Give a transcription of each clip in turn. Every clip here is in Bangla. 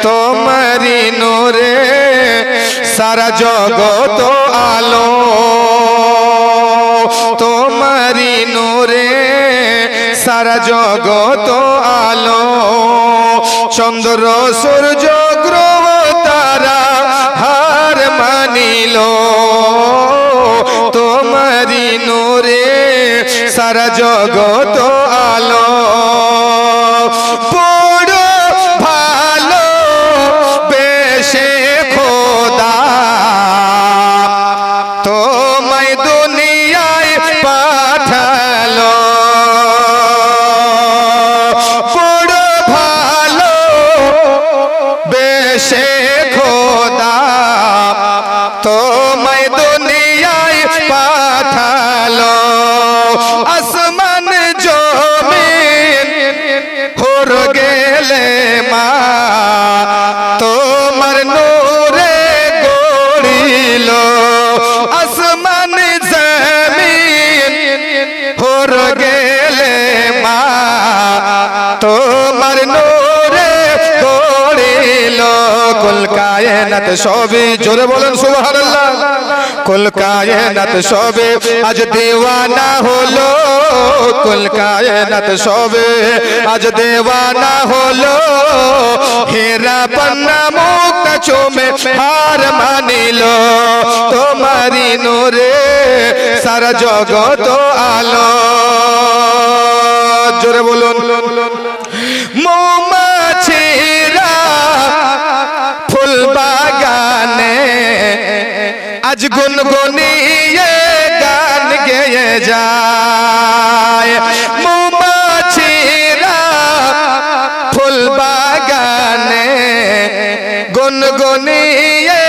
তোমারি নূরে সারা জগত আলো তোমারি নূরে সারা জগত আলো চন্দ্র সূর্য গ্রহ তারা হার মানিল তোমারি নূরে সারা জগত আলো বড় ভালো বেশে খোদা তোমায় দুনিয়ায় পাঠালো বড় ভালো বেশে খোদা তোমায় দুনিয়ায় পাঠালো আসমান জমিন হর গেলে মা তোমার নূরে গড়িল আসমান জমিন হর গেলে মা তোমার নূরে গড়িল কুল কায়নাত সবে জোরে বলেন সুবহানাল্লাহ কুল কায়নাত সবে আজ দেওয়ানা হলো কুল কায়নাত সবে আজ দেওয়ানা হলো হেরা পান্না মুক্ত চুমে হার মানিল তোমারি নূরে সারা জগত আলো জোরে বলুন মৌমাছিরা ফুল বাগানে আজ গুনগুনিয়ে গান গেয়ে যায় মৌমাছিরা ফুল বাগানে গুনগুনিয়ে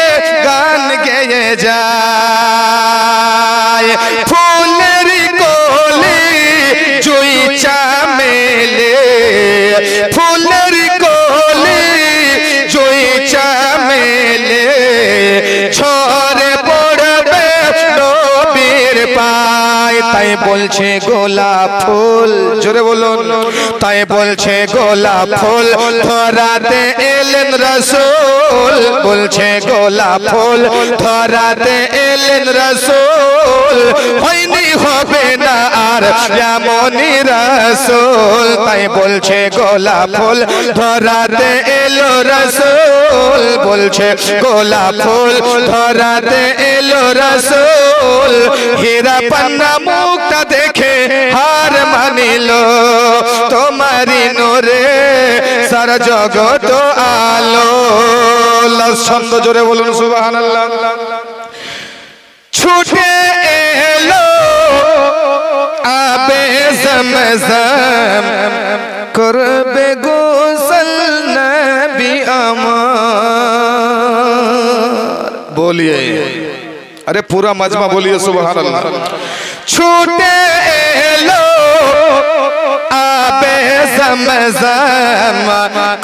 গান গেয়ে যায় ফুলের কলি জুই চামেলে ফুলের কলি জুই চামেলে ছড়ে পড়বে নবীর পায় তাই বলছে গোলাপ ফুল জোরে বলুন তাই বলছে গোলাপ ফুল ধরাতে এলেন রাসূল বলছে গোলাপ ফুল ধরাতে এলেন রাসূল হয়নি হবে না আর এমনই রাসূল তাই বলছে গোলাপ ফুল ধরাতে এলো রাসূল বলছে গোলাপ ফুল ধরাতে এলো রাসূল হীরা পান্না মুক্তা দেখে হার মানিল তোমারি নূরে সারা জগত আলো ছন্দ জোরে বলুন সুবহানাল্লাহ ছুটে এলো আবে জমজম করবে গোসল নবী আমার बोलिए अरे पूरा मजमा बोलिए सुभान अल्लाह छूटे लो आबे ज़मज़म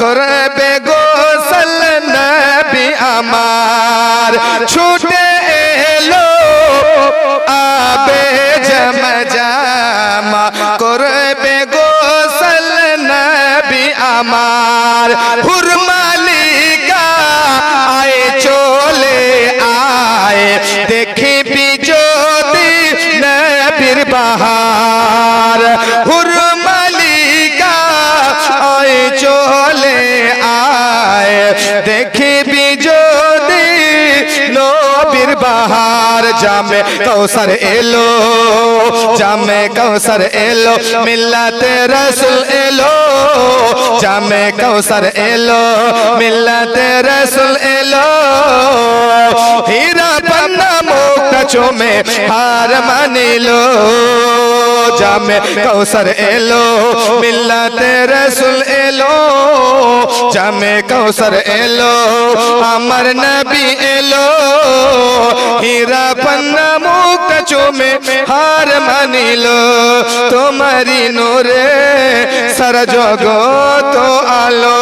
करबे गोसल नबी अमार छूटे लो आबे ज़मज़म करबे गोसल नबी अमार हुरमालिका आए चोले आए देखे बिजोदी नबीर बहार हुरमालिका आए चोले आए देखे बिजोदी नबीर बहार जामे कौसर एलो जामे कौसर एलो मिल्लते रसूल एलो जामे कौसर एलो मिल्लते रसूल एलो हीरा पन्ना मुक्ता चुमे हार मानिलो जामे कौसर एलो मिल्लते रसूल एलो जामे कौसर एलो अमर नबी एलो हीरा पन्ना मुक्ता चुमे हार मानिलो तुम्हारी नूरे सारा जगत आलो।